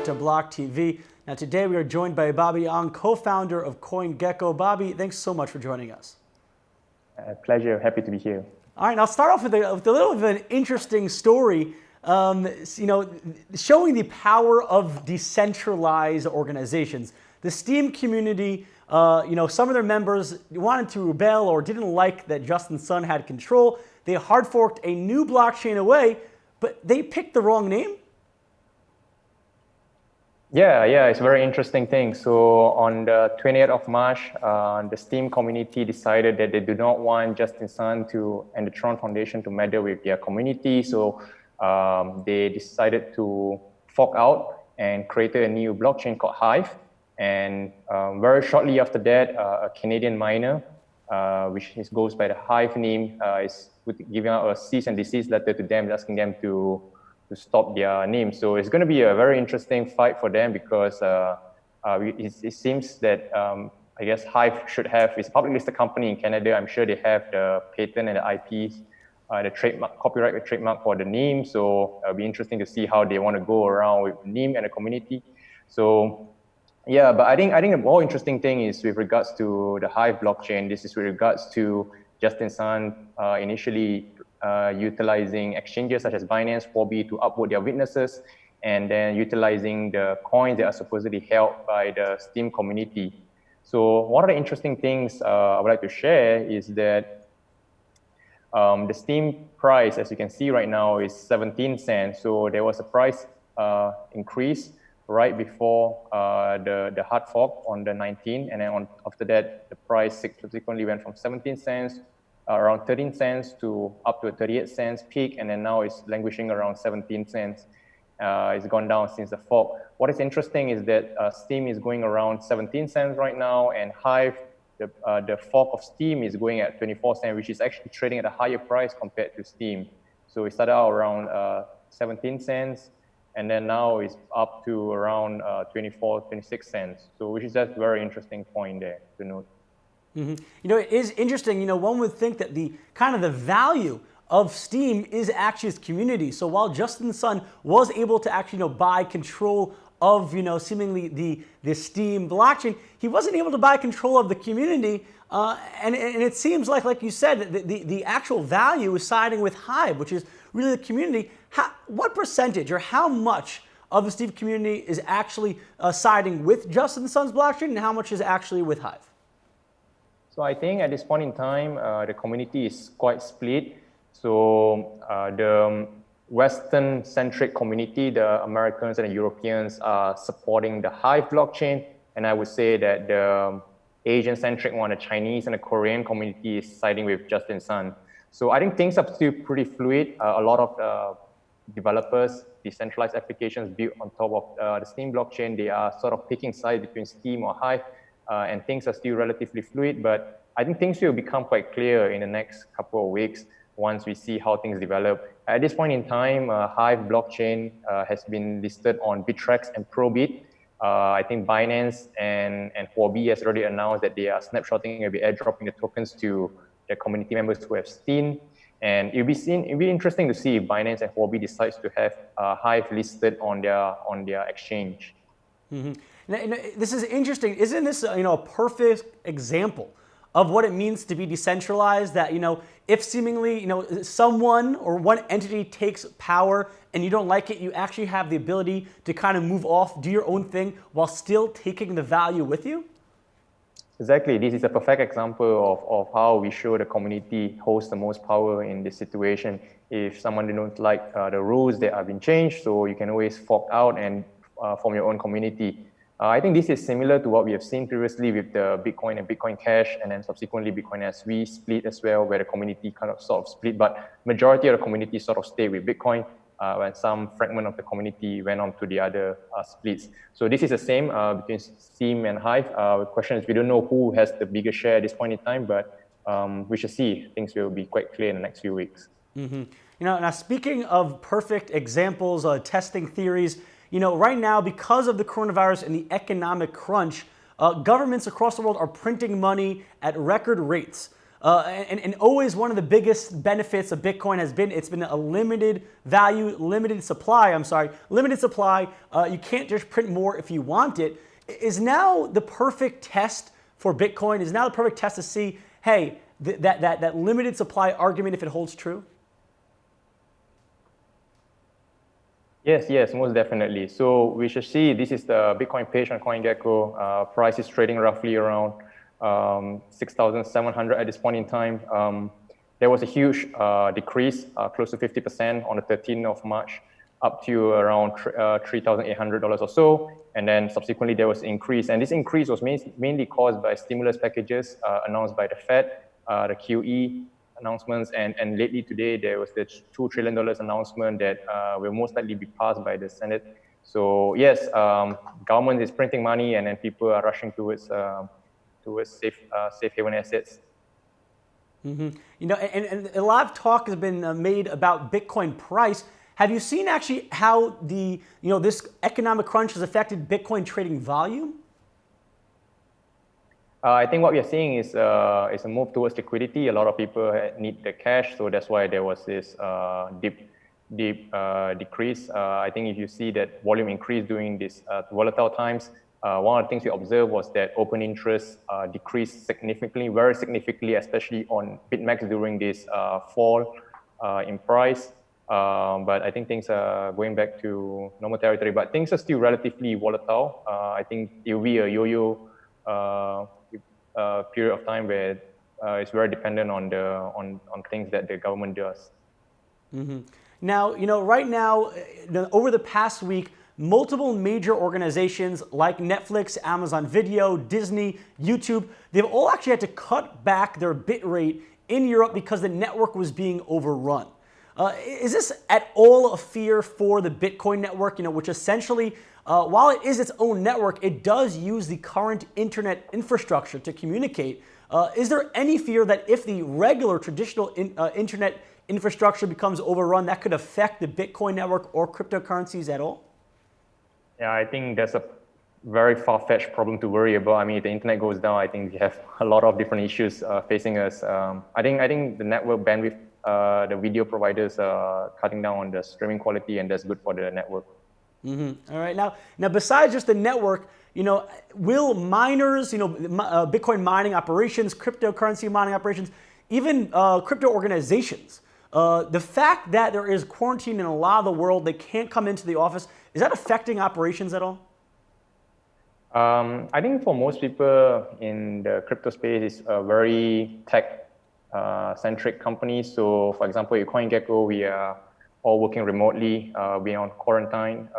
to BLOCKTV. Now today we are joined by Bobby Ang, co-founder of CoinGecko. Bobby, thanks so much for joining us. Pleasure, happy to be here. All right, I'll start off with a little bit of an interesting story, showing the power of decentralized organizations. The Steem community, some of their members wanted to rebel or didn't like that Justin Sun had control. They hard forked a new blockchain away, but they picked the wrong name. Yeah, it's a very interesting thing. So on the 20th of March, the Steem community decided that they do not want Justin Sun and the Tron Foundation to meddle with their community. So they decided to fork out and created a new blockchain called Hive. And very shortly after that, a Canadian miner, which goes by the Hive name, is giving out a cease and desist letter to them, asking them to stop their name. So it's going to be a very interesting fight for them because it seems that I guess Hive should have, it's a public listed company in Canada. I'm sure they have the patent and the IPs, the trademark, copyright and trademark for the name. So it'll be interesting to see how they want to go around with the name and the community. So yeah, but I think the more interesting thing is with regards to the Hive blockchain. This is with regards to Justin Sun initially utilizing exchanges such as Binance, Huobi to upvote their witnesses, and then utilizing the coins that are supposedly held by the Steem community. So one of the interesting things I would like to share is that the Steem price, as you can see right now, is 17 cents. So there was a price increase right before the hard fork on the 19th, and then after that, the price subsequently went from 17 cents around 13 cents to up to a 38 cents peak, and then now it's languishing around 17 cents. It's gone down since the fork. What is interesting is that Steem is going around 17 cents right now, and Hive, the fork of Steem, is going at 24 cents, which is actually trading at a higher price compared to Steem. So it started out around 17 cents, and then now it's up to around 24, 26 cents. So which is just a very interesting point there to note. Mm-hmm. It is interesting. One would think that the value of Steem is actually its community. So while Justin Sun was able to actually buy control of seemingly the Steem blockchain, he wasn't able to buy control of the community. And it seems like you said, the actual value is siding with Hive, which is really the community. What percentage or how much of the Steem community is actually siding with Justin Sun's blockchain, and how much is actually with Hive? So I think at this point in time, the community is quite split. So the Western-centric community, the Americans and the Europeans, are supporting the Hive blockchain. And I would say that the Asian-centric one, the Chinese and the Korean community, is siding with Justin Sun. So I think things are still pretty fluid. A lot of developers, decentralized applications built on top of the Steem blockchain, they are sort of picking sides between Steem or Hive. And things are still relatively fluid, but I think things will become quite clear in the next couple of weeks once we see how things develop. At this point in time, Hive blockchain has been listed on Bittrex and Probit. I think Binance and Huobi has already announced that they are snapshotting and be airdropping the tokens to their community members who have Steem. And it'll be interesting to see if Binance and Huobi decides to have Hive listed on their exchange. Mm-hmm. Now, this is interesting. Isn't this a perfect example of what it means to be decentralized? That if seemingly someone or one entity takes power and you don't like it, you actually have the ability to kind of move off, do your own thing, while still taking the value with you. Exactly. This is a perfect example of how we show the community holds the most power in this situation. If someone don't like the rules that have been changed, so you can always fork out and form your own community. I think this is similar to what we have seen previously with the Bitcoin and Bitcoin Cash, and then subsequently Bitcoin SV split as well, where the community kind of sort of split, but majority of the community sort of stayed with Bitcoin when some fragment of the community went on to the other splits. So this is the same between Steem and Hive. The question is, we don't know who has the bigger share at this point in time, but we shall see. Things will be quite clear in the next few weeks. Mm-hmm. Now speaking of perfect examples, testing theories, right now, because of the coronavirus and the economic crunch, governments across the world are printing money at record rates. And always one of the biggest benefits of Bitcoin has been it's been a limited value, limited supply. Limited supply. You can't just print more if you want it. Is now the perfect test for Bitcoin? Is now the perfect test to see, hey, that limited supply argument, if it holds true? Yes, most definitely. So we should see, this is the Bitcoin page on CoinGecko. Price is trading roughly around 6,700 at this point in time. There was a huge decrease, close to 50% on the 13th of March, up to around $3,800 or so. And then subsequently there was an increase. And this increase was mainly caused by stimulus packages announced by the Fed, the QE announcements, and lately today there was the $2 trillion announcement that will most likely be passed by the Senate. So yes, government is printing money, and then people are rushing towards safe haven assets. Mm-hmm. You know, and a lot of talk has been made about Bitcoin price. Have you seen actually how this economic crunch has affected Bitcoin trading volume? I think what we are seeing is a move towards liquidity. A lot of people need the cash, so that's why there was this deep decrease. I think if you see that volume increase during these volatile times, one of the things we observed was that open interest decreased significantly, very significantly, especially on BitMEX during this fall in price. But I think things are going back to normal territory, but things are still relatively volatile. I think it will be a yo-yo period of time where it's very dependent on things that the government does. Mm-hmm. Now, right now, over the past week, multiple major organizations like Netflix, Amazon Video, Disney, YouTube, they've all actually had to cut back their bit rate in Europe because the network was being overrun. Is this at all a fear for the Bitcoin network, which essentially, while it is its own network, it does use the current internet infrastructure to communicate? Is there any fear that if the regular traditional internet infrastructure becomes overrun, that could affect the Bitcoin network or cryptocurrencies at all? Yeah, I think that's a very far-fetched problem to worry about. I mean, if the internet goes down, I think we have a lot of different issues facing us. I think the network bandwidth, the video providers are cutting down on the streaming quality, and that's good for the network. Mm-hmm. All right. Now, besides just the network, will miners, Bitcoin mining operations, cryptocurrency mining operations, even crypto organizations, the fact that there is quarantine in a lot of the world, they can't come into the office, is that affecting operations at all? I think for most people in the crypto space, it's a very tech-centric company. So, for example, at CoinGecko, we are all working remotely. We are on quarantine.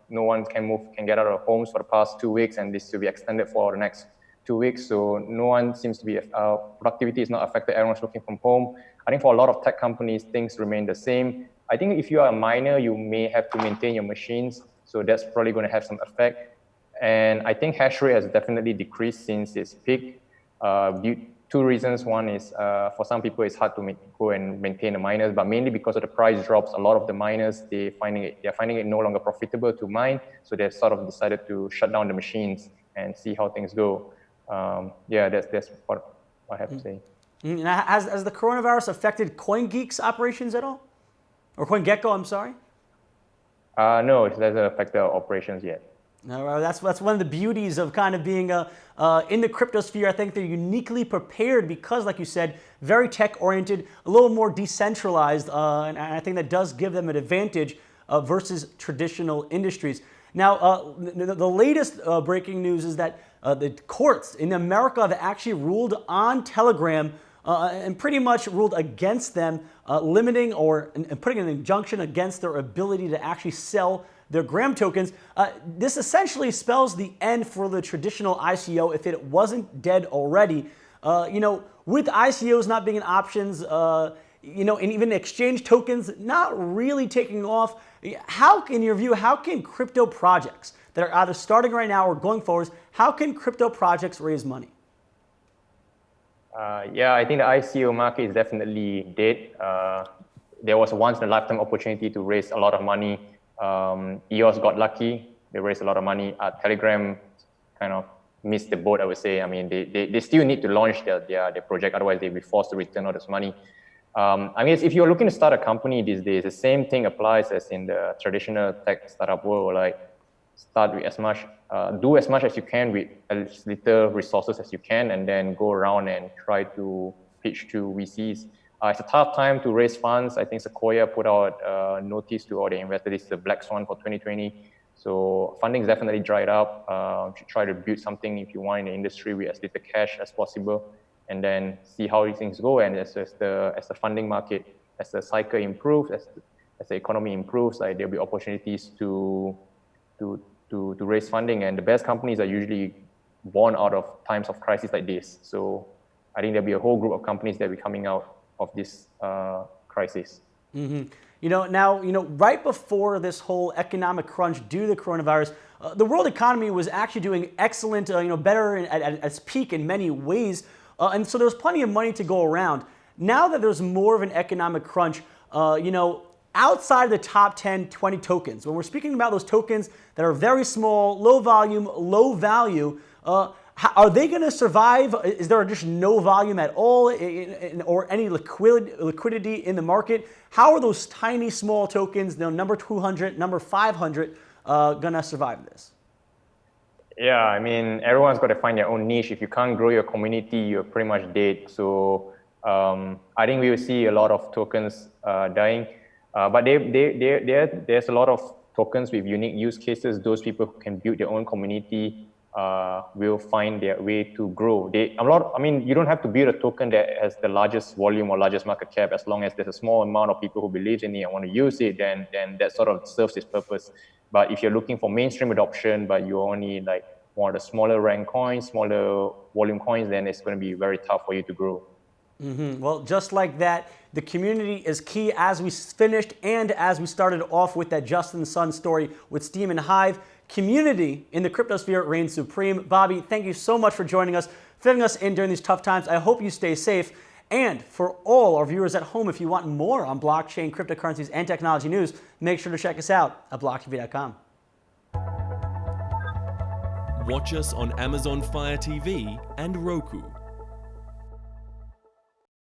No one can get out of homes for the past 2 weeks, and this will be extended for the next 2 weeks. So no one seems to be, productivity is not affected. Everyone's working from home. I think for a lot of tech companies, things remain the same. I think if you are a miner, you may have to maintain your machines. So that's probably going to have some effect. And I think hash rate has definitely decreased since its peak. Two reasons. One is for some people, it's hard to go and maintain the miners, but mainly because of the price drops, a lot of the miners, they're finding it no longer profitable to mine. So they've sort of decided to shut down the machines and see how things go. That's what I have to say. Now, has the coronavirus affected CoinGeek's operations at all? Or CoinGecko, I'm sorry? No, it hasn't affected our operations yet. No, that's one of the beauties of kind of being in the crypto sphere. I think they're uniquely prepared because, like you said, very tech-oriented, a little more decentralized, and I think that does give them an advantage versus traditional industries. Now, the latest breaking news is that the courts in America have actually ruled on Telegram and pretty much ruled against them, limiting or putting an injunction against their ability to actually sell their Gram tokens. This essentially spells the end for the traditional ICO if it wasn't dead already. With ICOs not being an options, and even exchange tokens not really taking off, in your view, how can crypto projects that are either starting right now or going forward, how can crypto projects raise money? I think the ICO market is definitely dead. There was a once-in-a-lifetime opportunity to raise a lot of money. EOS got lucky. They raised a lot of money. Telegram kind of missed the boat, I would say. I mean, they still need to launch their project, otherwise they'll be forced to return all this money. I mean, if you're looking to start a company these days, the same thing applies as in the traditional tech startup world. Like, start with do as much as you can with as little resources as you can, and then go around and try to pitch to VCs. It's a tough time to raise funds. I think Sequoia put out a notice to all the investors. This is the black swan for 2020. So funding is definitely dried up. You should try to build something if you want in the industry with as little cash as possible, and then see how these things go. And as the funding market, as the cycle improves, as the economy improves, like, there'll be opportunities to raise funding. And the best companies are usually born out of times of crisis like this. So I think there'll be a whole group of companies that will be coming out of this crisis. Mm-hmm. Now, right before this whole economic crunch due to the coronavirus, the world economy was actually doing excellent, better at its peak in many ways. And so there was plenty of money to go around. Now that there's more of an economic crunch, outside of the top 10, 20 tokens, when we're speaking about those tokens that are very small, low volume, low value, are they going to survive? Is there just no volume at all or any liquidity in the market? How are those tiny small tokens, number 200, number 500, going to survive this? Yeah, I mean, everyone's got to find their own niche. If you can't grow your community, you're pretty much dead. So I think we will see a lot of tokens dying. But there's a lot of tokens with unique use cases. Those people who can build their own community will find their way to grow. You don't have to build a token that has the largest volume or largest market cap. As long as there's a small amount of people who believe in it and want to use it, then that sort of serves its purpose. But if you're looking for mainstream adoption, but you only like one of the smaller rank coins, smaller volume coins, then it's going to be very tough for you to grow. Mm-hmm. Well, just like that, the community is key. As we finished and as we started off with that Justin Sun story with Steem and Hive, community in the cryptosphere reigns supreme. Bobby, thank you so much for joining us, filling us in during these tough times. I hope you stay safe. And for all our viewers at home, if you want more on blockchain, cryptocurrencies, and technology news, make sure to check us out at blocktv.com. Watch us on Amazon Fire TV and Roku.